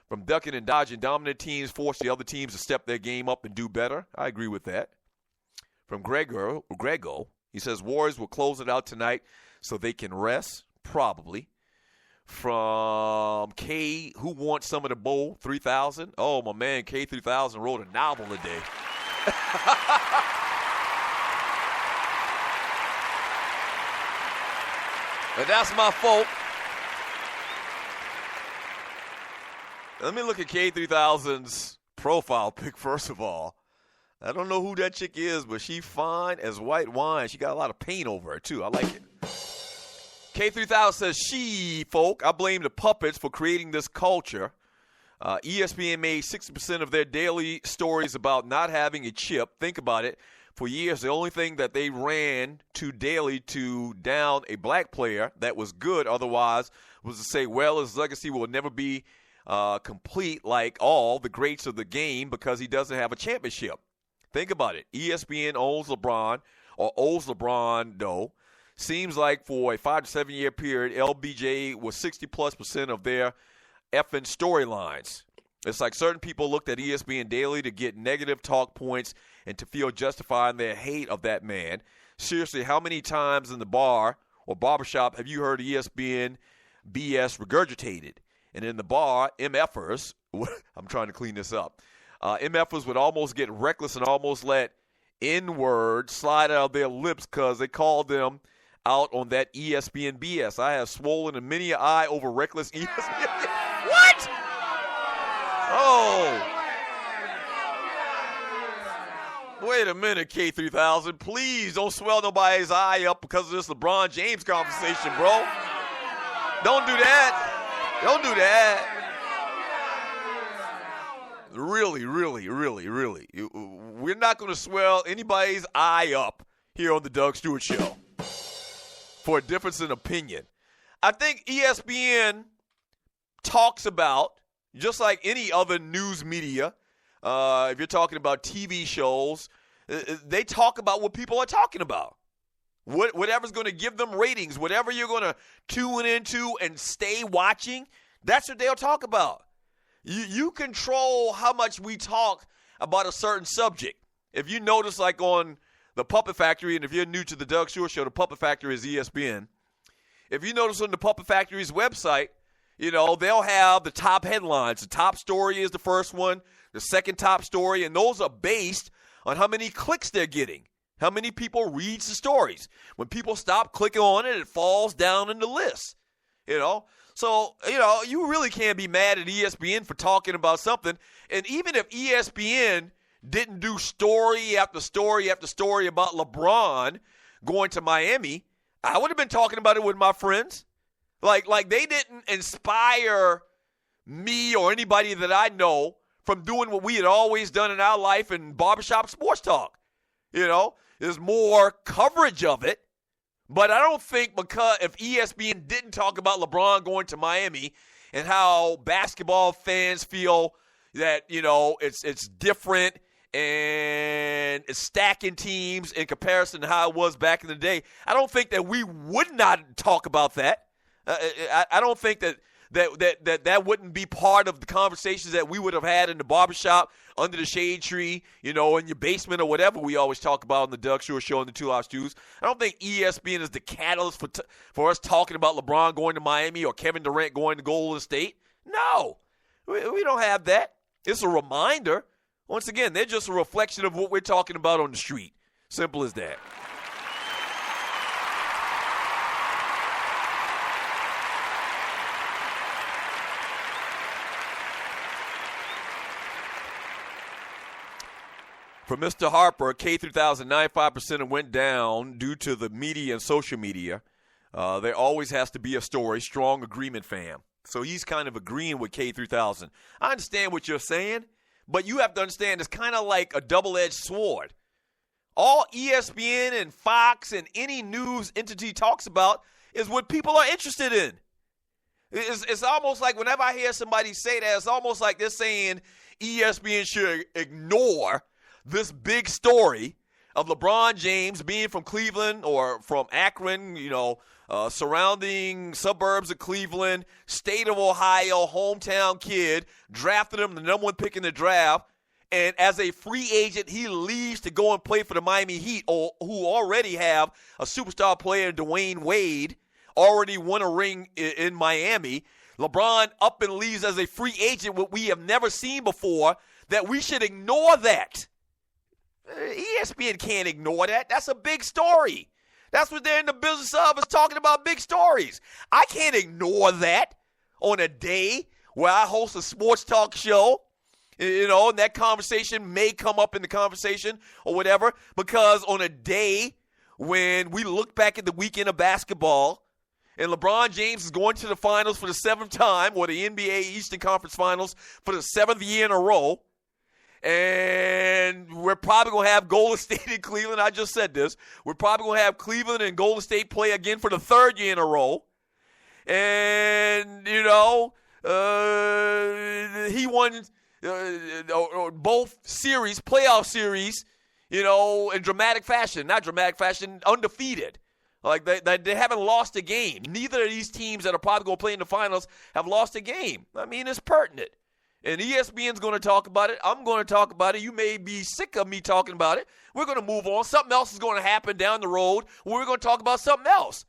From ducking and dodging, dominant teams force the other teams to step their game up and do better. I agree with that. From Grego, he says Warriors will close it out tonight so they can rest, probably. From K, who wants some of the bowl, 3000? Oh, my man, K3000 wrote a novel today. But that's my fault. Let me look at K3000's profile pic first of all. I don't know who that chick is, but she fine as white wine. She got a lot of paint over her, too. I like it. K3000 says, folk, I blame the puppets for creating this culture. ESPN made 60% of their daily stories about not having a chip. Think about it. For years, the only thing that they ran to daily to down a black player that was good otherwise was to say, well, his legacy will never be complete like all the greats of the game because he doesn't have a championship. Think about it. ESPN owns LeBron, or owes LeBron, though. Seems like for a 5 to 7 year period, LBJ was 60+% of their effing storylines. It's like certain people looked at ESPN daily to get negative talk points and to feel justified in their hate of that man. Seriously, how many times in the bar or barbershop have you heard ESPN BS regurgitated? And in the bar, MFers, I'm trying to clean this up, MFers would almost get reckless and almost let N-words slide out of their lips because they called them out on that ESPN BS. I have swollen in many an eye over reckless ESPN. What? Oh. Wait a minute, K3000. Please don't swell nobody's eye up because of this LeBron James conversation, bro. Don't do that. Don't do that. Really. We're not going to swell anybody's eye up here on the Doug Stewart Show for a difference in opinion. I think ESPN talks about, just like any other news media, if you're talking about TV shows, they talk about what people are talking about. Whatever's going to give them ratings, whatever you're going to tune into and stay watching, that's what they'll talk about. You control how much we talk about a certain subject. If you notice, like on the Puppet Factory, and if you're new to the Doug Stewart Show, the Puppet Factory is ESPN. If you notice on the Puppet Factory's website, they'll have the top headlines. The top story is the first one, the second top story, and those are based on how many clicks they're getting, how many people read the stories. When people stop clicking on it, it falls down in the list, So, you really can't be mad at ESPN for talking about something. And even if ESPN didn't do story after story after story about LeBron going to Miami, I would have been talking about it with my friends. Like they didn't inspire me or anybody that I know from doing what we had always done in our life in barbershop sports talk. There's more coverage of it. But I don't think because if ESPN didn't talk about LeBron going to Miami and how basketball fans feel that, it's different and it's stacking teams in comparison to how it was back in the day, I don't think that we would not talk about that. I don't think that wouldn't be part of the conversations that we would have had in the barbershop, under the shade tree, in your basement or whatever we always talk about on the Doug Stewart Show and the 2 Live Stews. I don't think ESPN is the catalyst for us talking about LeBron going to Miami or Kevin Durant going to Golden State. No, we don't have that. It's a reminder. Once again, they're just a reflection of what we're talking about on the street. Simple as that. For Mr. Harper, K3000, 95% went down due to the media and social media. There always has to be a story. Strong agreement, fam. So he's kind of agreeing with K3000. I understand what you're saying, but you have to understand it's kind of like a double-edged sword. All ESPN and Fox and any news entity talks about is what people are interested in. It's almost like whenever I hear somebody say that, it's almost like they're saying ESPN should ignore this big story of LeBron James being from Cleveland or from Akron, surrounding suburbs of Cleveland, state of Ohio, hometown kid, drafted him the number 1 pick in the draft, and as a free agent, he leaves to go and play for the Miami Heat, who already have a superstar player, Dwayne Wade, already won a ring in Miami. LeBron up and leaves as a free agent, what we have never seen before, that we should ignore that. ESPN can't ignore that. That's a big story. That's what they're in the business of, is talking about big stories. I can't ignore that on a day where I host a sports talk show, and that conversation may come up in the conversation or whatever, because on a day when we look back at the weekend of basketball and LeBron James is going to the finals for the 7th time, or the NBA Eastern Conference Finals for the 7th year in a row, and we're probably going to have Golden State and Cleveland. I just said this. We're probably going to have Cleveland and Golden State play again for the 3rd year in a row. And, he won both series, playoff series, in dramatic fashion. Not dramatic fashion, undefeated. Like, they haven't lost a game. Neither of these teams that are probably going to play in the finals have lost a game. I mean, it's pertinent. And ESPN's going to talk about it. I'm going to talk about it. You may be sick of me talking about it. We're going to move on. Something else is going to happen down the road where we're going to talk about something else.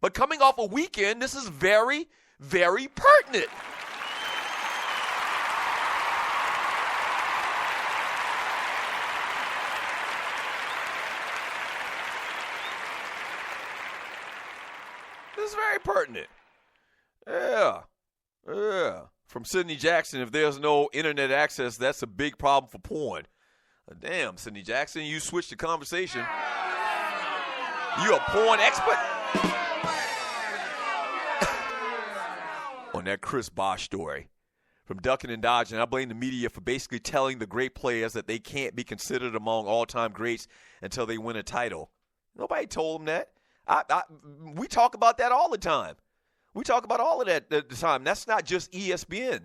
But coming off a weekend, this is very, very pertinent. This is very pertinent. Yeah. From Sidney Jackson, if there's no internet access, that's a big problem for porn. Damn, Sidney Jackson, you switched the conversation. You a porn expert? On that Chris Bosh story. From ducking and dodging, I blame the media for basically telling the great players that they can't be considered among all-time greats until they win a title. Nobody told them that. We talk about that all the time. We talk about all of that at the time. That's not just ESPN.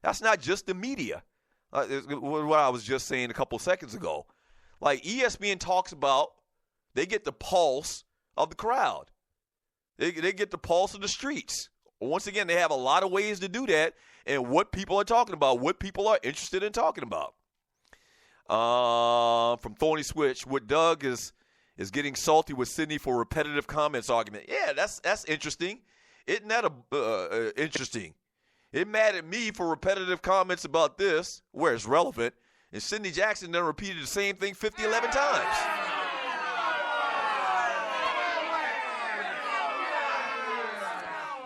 That's not just the media. What I was just saying a couple seconds ago. Like, ESPN talks about, they get the pulse of the crowd. They get the pulse of the streets. Once again, they have a lot of ways to do that, and what people are talking about, what people are interested in talking about. From Thorny Switch, what Doug is getting salty with Sydney for repetitive comments argument. Yeah, that's interesting. Isn't that interesting? It mad at me for repetitive comments about this, where it's relevant, and Sidney Jackson then repeated the same thing 11 times.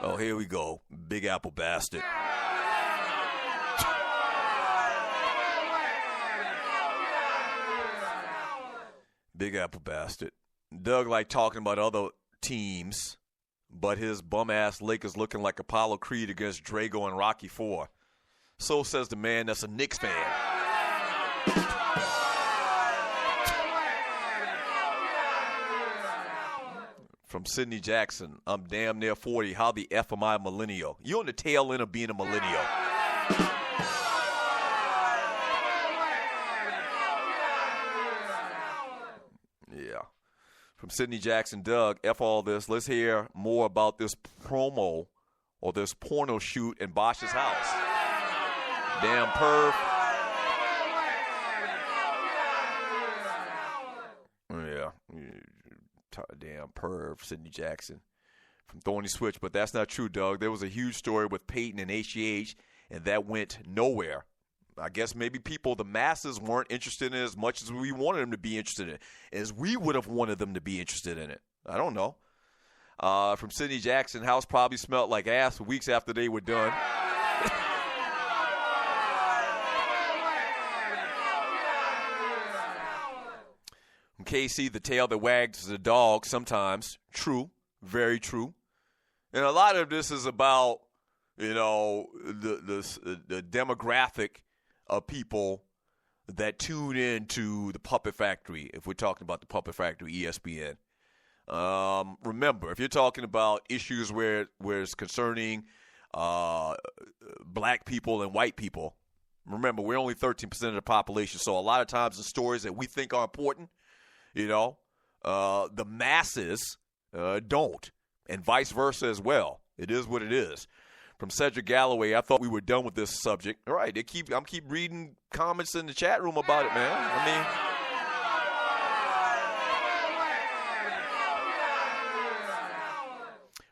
Oh, here we go. Big Apple bastard. Big Apple bastard. Doug like talking about other teams, but his bum-ass Lakers looking like Apollo Creed against Drago and Rocky IV. So says the man that's a Knicks fan. From Sidney Jackson, I'm damn near 40. How the F am I a millennial? You're on the tail end of being a millennial. Yeah. From Sidney Jackson, Doug, F all this. Let's hear more about this promo or this porno shoot in Bosch's house. Damn perv. Yeah. Damn perv, Sidney Jackson. From Thorny Switch, but that's not true, Doug. There was a huge story with Peyton and HGH, and that went nowhere. I guess maybe the masses weren't interested in it as much as we wanted them to be interested in it, as we would have wanted them to be interested in it. I don't know. From Sidney Jackson, house probably smelled like ass for weeks after they were done. From KC, the tail that wags the dog sometimes. True. Very true. And a lot of this is about, the demographic of people that tune into the Puppet Factory, if we're talking about the Puppet Factory, ESPN. Remember, if you're talking about issues where it's concerning black people and white people, remember, we're only 13% of the population, so a lot of times the stories that we think are important, the masses don't. and vice versa as well. It is what it is. From Cedric Galloway, I thought we were done with this subject. All right, I'm keep reading comments in the chat room about it, man. I mean,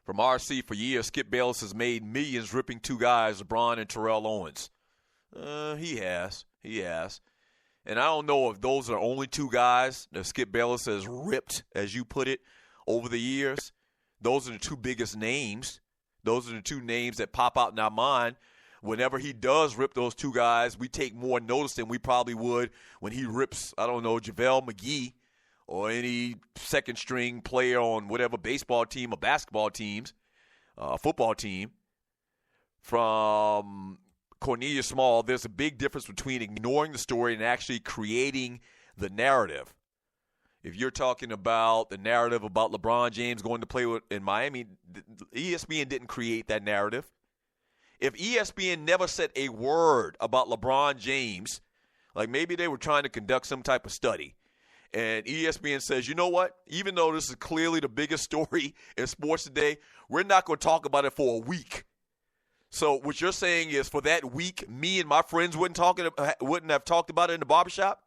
from RC, for years, Skip Bayless has made millions ripping two guys, LeBron and Terrell Owens. He has. And I don't know if those are the only two guys that Skip Bayless has ripped, as you put it, over the years. Those are the two biggest names. Those are the two names that pop out in our mind. Whenever he does rip those two guys, we take more notice than we probably would when he rips, I don't know, JaVale McGee or any second-string player on whatever baseball team or basketball teams, football team. From Cornelius Small, there's a big difference between ignoring the story and actually creating the narrative. If you're talking about the narrative about LeBron James going to play in Miami, ESPN didn't create that narrative. If ESPN never said a word about LeBron James, like maybe they were trying to conduct some type of study, and ESPN says, you know what, even though this is clearly the biggest story in sports today, we're not going to talk about it for a week. So what you're saying is for that week, me and my friends wouldn't have talked about it in the barbershop,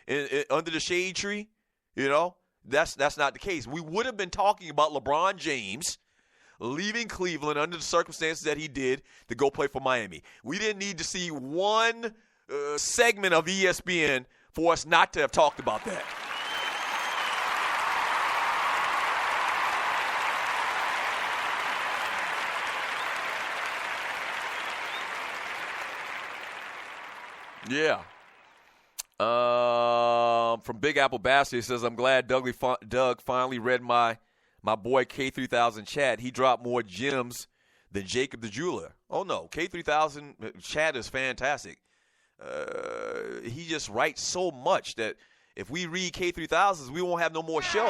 under the shade tree? You know, that's not the case. We would have been talking about LeBron James leaving Cleveland under the circumstances that he did to go play for Miami. We didn't need to see one segment of ESPN for us not to have talked about that. Yeah. From Big Apple Bastard, he says, I'm glad Doug finally read my boy K3000 chat. He dropped more gems than Jacob the Jeweler. Oh, no. K3000 chat is fantastic. He just writes so much that if we read K3000s, we won't have no more show.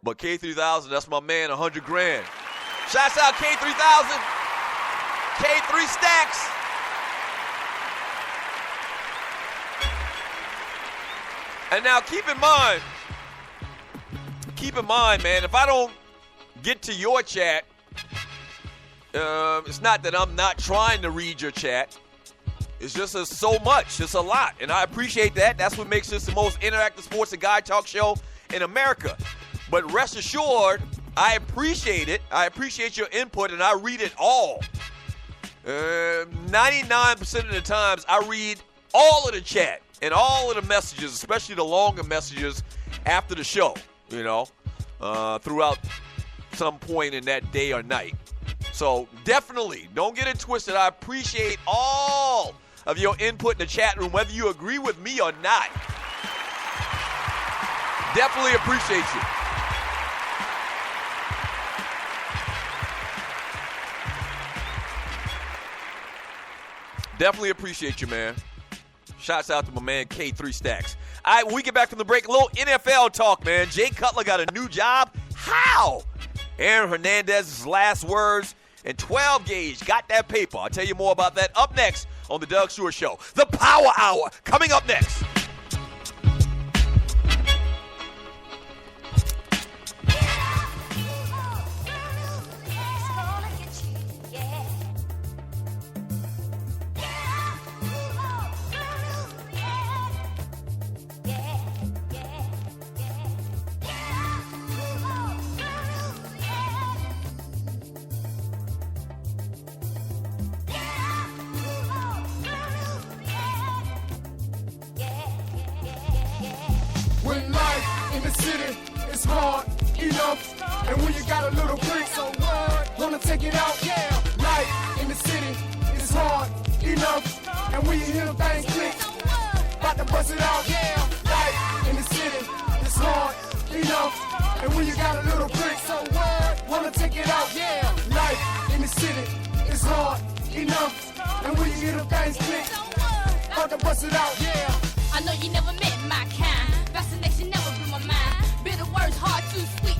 But K3000, that's my man, 100 grand. Shouts out K3000. K3 stacks. And now keep in mind, man, if I don't get to your chat, it's not that I'm not trying to read your chat. It's just so much. It's a lot. And I appreciate that. That's what makes this the most interactive sports and guy talk show in America. But rest assured, I appreciate it. I appreciate your input, and I read it all. 99% of the times, I read all of the chat and all of the messages, especially the longer messages after the show, you know, throughout some point in that day or night. So definitely, don't get it twisted. I appreciate all of your input in the chat room, whether you agree with me or not. Definitely appreciate you. Definitely appreciate you, man. Shouts out to my man K3 Stacks. All right, when we get back from the break, a little NFL talk, man. Jay Cutler got a new job. How? Aaron Hernandez's last words, and 12 Gauge got that paper. I'll tell you more about that up next on the Doug Stewart Show. The Power Hour coming up next. When life in the city is hard enough, and when you got a little brick, so what? Wanna take it out? Yeah. Life in the city is hard enough, and when you hear the things click, about to bust it out. Yeah. Life in the city is hard enough, and when you got a little brick, so what? Wanna take it out? Yeah. Life in the city is hard enough, and when you hear the things click, about to bust it out. Yeah. I know you never met my kind. Fascination never blew my mind. Bitter words, hard to sweet.